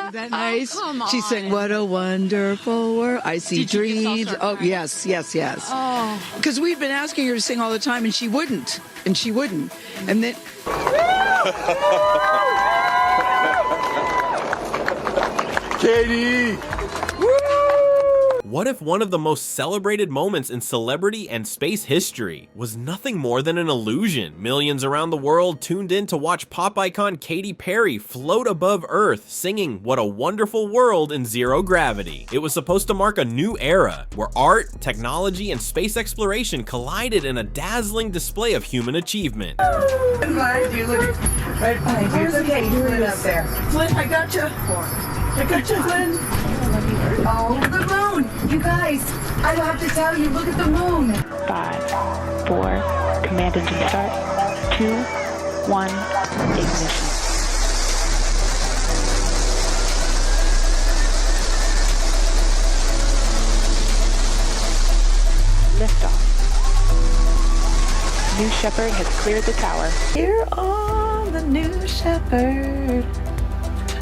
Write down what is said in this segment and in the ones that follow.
Isn't that nice? Come on. She sang, "What a wonderful world. I see Did you get dreams." start Oh, crying? yes, yes, yes. Oh. Because we've been asking her to sing all the time, and she wouldn't. And she wouldn't. And then... Katy! What if one of the most celebrated moments in celebrity and space history was nothing more than an illusion? Millions around the world tuned in to watch pop icon Katy Perry float above Earth singing "What a Wonderful World" in zero gravity. It was supposed to mark a new era where art, technology, and space exploration collided in a dazzling display of human achievement. I'm glad you look right behind you. It's okay, you it up there. Flynn, I got you. I got you, Flynn. Oh, the moon! You guys, I have to tell you, look at the moon. 5, 4, command engine start, 2, 1, ignition. Liftoff. New Shepard has cleared the tower. Here on the New Shepard.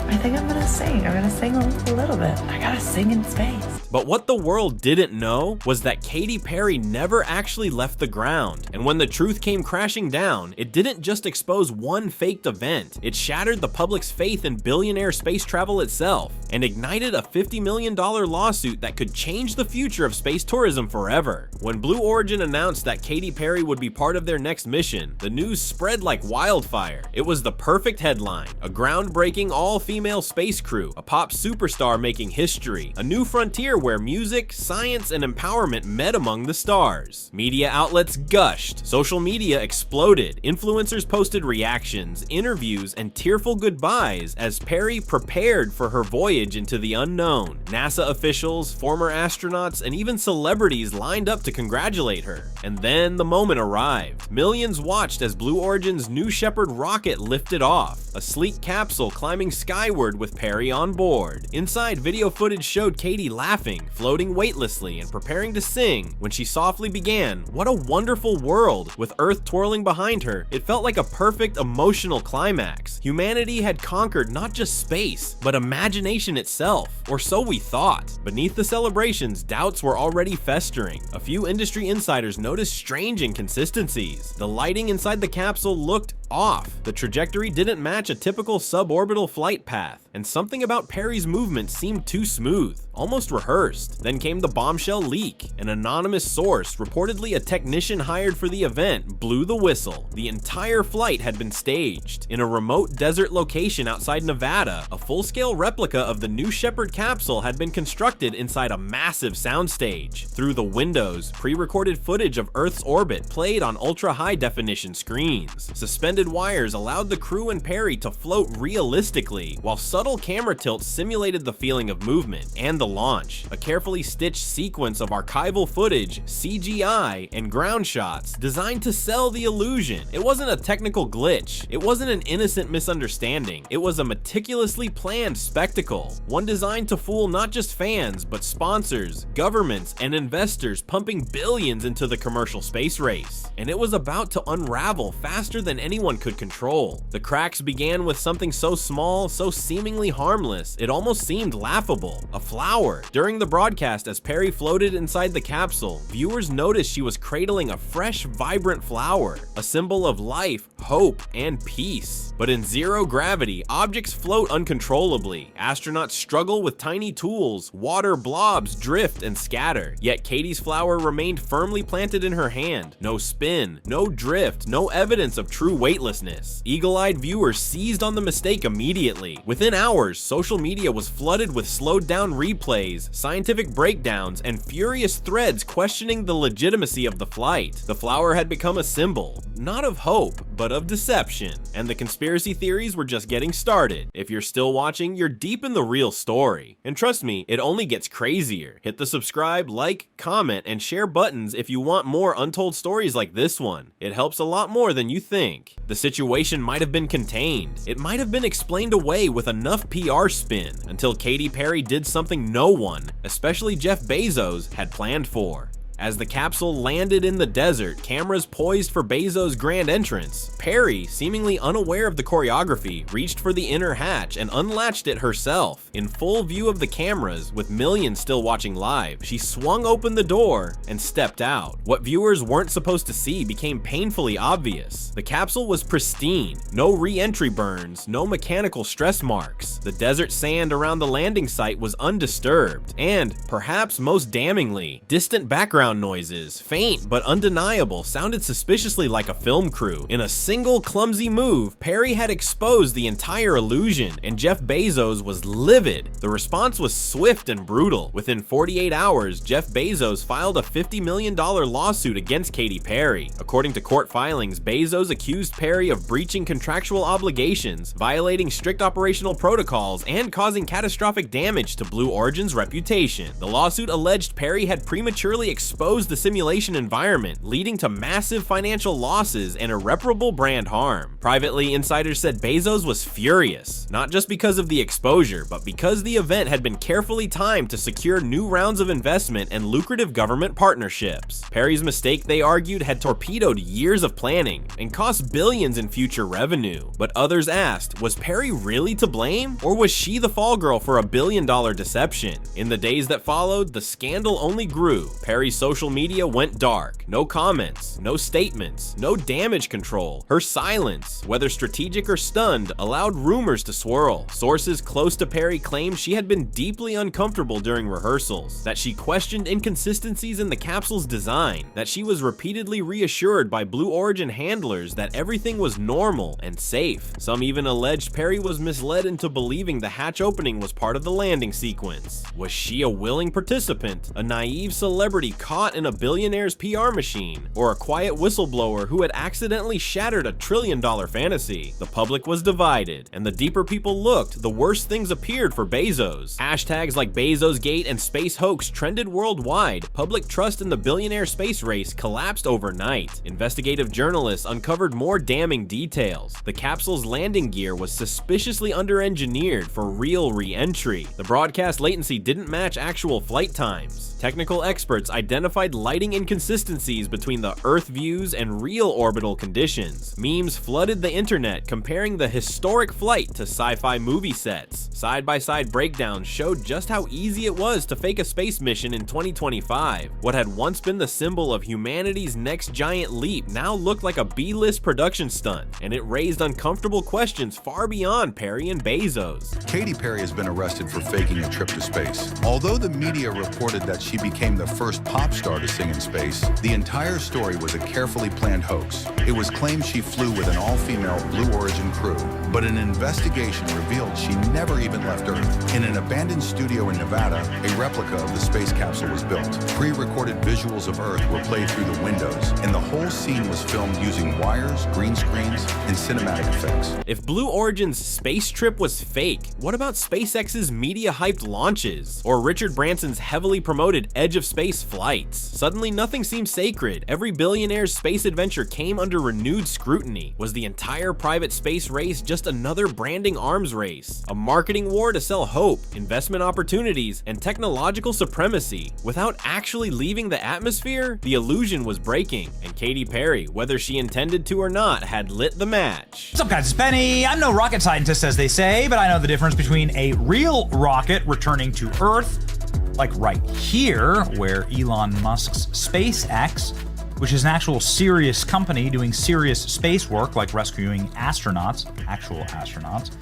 I think I'm gonna sing. I'm gonna sing a little bit. I gotta sing in space. But what the world didn't know was that Katy Perry never actually left the ground. And when the truth came crashing down, it didn't just expose one faked event. It shattered the public's faith in billionaire space travel itself and ignited a $50 million lawsuit that could change the future of space tourism forever. When Blue Origin announced that Katy Perry would be part of their next mission, the news spread like wildfire. It was the perfect headline: a groundbreaking all-female space crew, a pop superstar making history, a new frontier where music, science, and empowerment met among the stars. Media outlets gushed, social media exploded, influencers posted reactions, interviews, and tearful goodbyes as Perry prepared for her voyage into the unknown. NASA officials, former astronauts, and even celebrities lined up to congratulate her. And then the moment arrived. Millions watched as Blue Origin's New Shepard rocket lifted off, a sleek capsule climbing skyward with Perry on board. Inside, video footage showed Katy laughing, floating weightlessly, and preparing to sing when she softly began "What a Wonderful World." With Earth twirling behind her, it felt like a perfect emotional climax. Humanity had conquered not just space, but imagination itself, or so we thought. Beneath the celebrations, doubts were already festering. A few industry insiders noticed strange inconsistencies. The lighting inside the capsule looked off. The trajectory didn't match a typical suborbital flight path, and something about Perry's movement seemed too smooth, almost rehearsed. Then came the bombshell leak. An anonymous source, reportedly a technician hired for the event, blew the whistle. The entire flight had been staged. In a remote desert location outside Nevada, a full-scale replica of the New Shepard capsule had been constructed inside a massive soundstage. Through the windows, pre-recorded footage of Earth's orbit played on ultra-high-definition screens. Suspended wires allowed the crew and Perry to float realistically, while subtle camera tilts simulated the feeling of movement and the launch. A carefully stitched sequence of archival footage, CGI, and ground shots designed to sell the illusion. It wasn't a technical glitch. It wasn't an innocent misunderstanding. It was a meticulously planned spectacle, one designed to fool not just fans, but sponsors, governments, and investors pumping billions into the commercial space race. And it was about to unravel faster than anyone could control. The cracks began with something so small, so seemingly harmless, it almost seemed laughable: a flower. During the broadcast, as Perry floated inside the capsule, viewers noticed she was cradling a fresh, vibrant flower, a symbol of life, hope, and peace. But in zero gravity, objects float uncontrollably. Astronauts struggle with tiny tools, water blobs drift and scatter. Yet Katy's flower remained firmly planted in her hand. No spin, no drift, no evidence of true weightlessness. Eagle-eyed viewers seized on the mistake immediately. Within hours, social media was flooded with slowed-down replays, scientific breakdowns, and furious threads questioning the legitimacy of the flight. The flower had become a symbol, not of hope, but of deception. And the conspiracy theories were just getting started. If you're still watching, you're deep in the real story. And trust me, it only gets crazier. Hit the subscribe, like, comment, and share buttons if you want more untold stories like this one. It helps a lot more than you think. The situation might have been contained. It might have been explained away with enough PR spin until Katy Perry did something no one, especially Jeff Bezos, had planned for. As the capsule landed in the desert, cameras poised for Bezos' grand entrance, Perry, seemingly unaware of the choreography, reached for the inner hatch and unlatched it herself. In full view of the cameras, with millions still watching live, she swung open the door and stepped out. What viewers weren't supposed to see became painfully obvious. The capsule was pristine, no re-entry burns, no mechanical stress marks. The desert sand around the landing site was undisturbed, and, perhaps most damningly, distant background noises, faint but undeniable, sounded suspiciously like a film crew. In a single clumsy move, Perry had exposed the entire illusion, and Jeff Bezos was livid. The response was swift and brutal. Within 48 hours, Jeff Bezos filed a $50 million lawsuit against Katy Perry. According to court filings, Bezos accused Perry of breaching contractual obligations, violating strict operational protocols, and causing catastrophic damage to Blue Origin's reputation. The lawsuit alleged Perry had prematurely exposed the simulation environment, leading to massive financial losses and irreparable brand harm. Privately, insiders said Bezos was furious, not just because of the exposure, but because the event had been carefully timed to secure new rounds of investment and lucrative government partnerships. Perry's mistake, they argued, had torpedoed years of planning and cost billions in future revenue. But others asked, was Perry really to blame, or was she the fall girl for a billion-dollar deception? In the days that followed, the scandal only grew. Perry's social media went dark. No comments, no statements, no damage control. Her silence, whether strategic or stunned, allowed rumors to swirl. Sources close to Perry claimed she had been deeply uncomfortable during rehearsals, that she questioned inconsistencies in the capsule's design, that she was repeatedly reassured by Blue Origin handlers that everything was normal and safe. Some even alleged Perry was misled into believing the hatch opening was part of the landing sequence. Was she a willing participant, a naive celebrity caught in a billionaire's PR machine, or a quiet whistleblower who had accidentally shattered a trillion-dollar fantasy? The public was divided, and the deeper people looked, the worse things appeared for Bezos. Hashtags like Bezosgate and Space Hoax trended worldwide. Public trust in the billionaire space race collapsed overnight. Investigative journalists uncovered more damning details. The capsule's landing gear was suspiciously under-engineered for real re-entry. The broadcast latency didn't match actual flight times. Technical experts identified lighting inconsistencies between the Earth views and real orbital conditions. Memes flooded the internet comparing the historic flight to sci-fi movie sets. Side-by-side breakdowns showed just how easy it was to fake a space mission in 2025. What had once been the symbol of humanity's next giant leap now looked like a B-list production stunt, and it raised uncomfortable questions far beyond Perry and Bezos. Katy Perry has been arrested for faking a trip to space. Although the media reported that she became the first pop star to sing in space, the entire story was a carefully planned hoax. It was claimed she flew with an all-female Blue Origin crew, but an investigation revealed she never even left Earth. In an abandoned studio in Nevada, a replica of the space capsule was built. Pre-recorded visuals of Earth were played through the windows, and the whole scene was filmed using wires, green screens, and cinematic effects. If Blue Origin's space trip was fake, what about SpaceX's media-hyped launches? Or Richard Branson's heavily promoted edge of space flights? Suddenly nothing seemed sacred. Every billionaire's space adventure came under renewed scrutiny. Was the entire private space race just another branding arms race? A marketing war to sell hope, investment opportunities, and technological supremacy? Without actually leaving the atmosphere, the illusion was breaking, and Katy Perry, whether she intended to or not, had lit the match. What's up, guys? It's Benny. I'm no rocket scientist, as they say, but I know the difference between a real rocket returning to Earth, like right here, where Elon Musk's SpaceX, which is an actual serious company doing serious space work like rescuing astronauts, actual astronauts,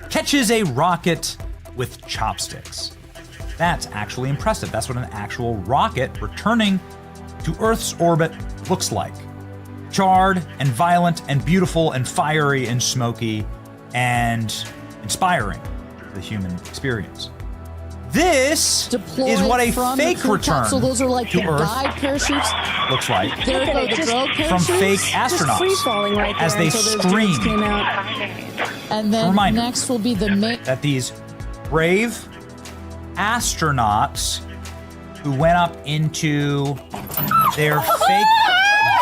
catches a rocket with chopsticks. That's actually impressive. That's what an actual rocket returning to Earth's orbit looks like. Charred and violent and beautiful and fiery and smoky and inspiring to the human experience. This is what a fake return so those are like to the Earth guide parachutes. Looks like. There go the drogue parachutes. From fake astronauts free falling right there as they until those scream. drones came out. And then Reminder next will be the main. that these brave astronauts who went up into their fake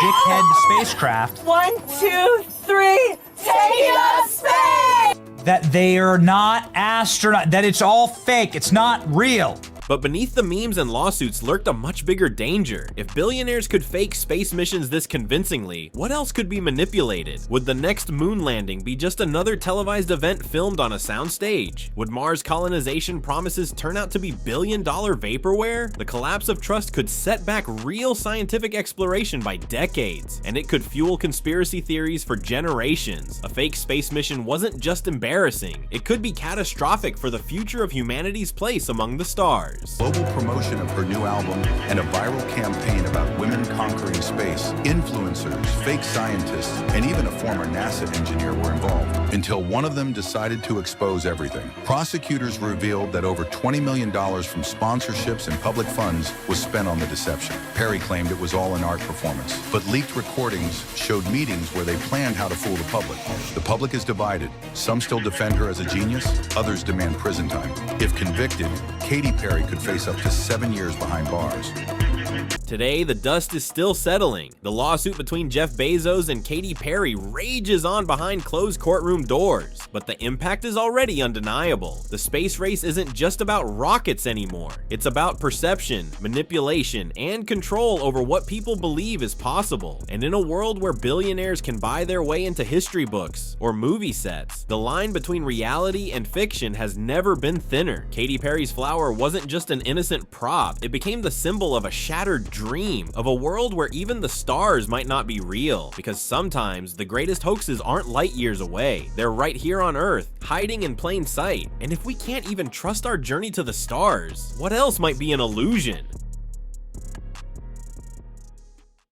dickhead spacecraft. 1, 2, 3, take it up space! That they are not astronaut. That it's all fake. It's not real. But beneath the memes and lawsuits lurked a much bigger danger. If billionaires could fake space missions this convincingly, what else could be manipulated? Would the next moon landing be just another televised event filmed on a soundstage? Would Mars colonization promises turn out to be billion-dollar vaporware? The collapse of trust could set back real scientific exploration by decades, and it could fuel conspiracy theories for generations. A fake space mission wasn't just embarrassing, it could be catastrophic for the future of humanity's place among the stars. Global promotion of her new album and a viral campaign about women conquering space, influencers, fake scientists, and even a former NASA engineer were involved, until one of them decided to expose everything. Prosecutors revealed that over $20 million from sponsorships and public funds was spent on the deception. Perry claimed it was all an art performance, but leaked recordings showed meetings where they planned how to fool the public. The public is divided. Some still defend her as a genius, others demand prison time. If convicted, Katy Perry could face up to 7 years behind bars. Today, the dust is still settling. The lawsuit between Jeff Bezos and Katy Perry rages on behind closed courtroom doors, but the impact is already undeniable. The space race isn't just about rockets anymore. It's about perception, manipulation, and control over what people believe is possible. And in a world where billionaires can buy their way into history books or movie sets, the line between reality and fiction has never been thinner. Katy Perry's flower wasn't just an innocent prop, it became the symbol of a shattered dream, of a world where even the stars might not be real, because sometimes the greatest hoaxes aren't light years away. They're right here on Earth, hiding in plain sight. And if we can't even trust our journey to the stars, what else might be an illusion?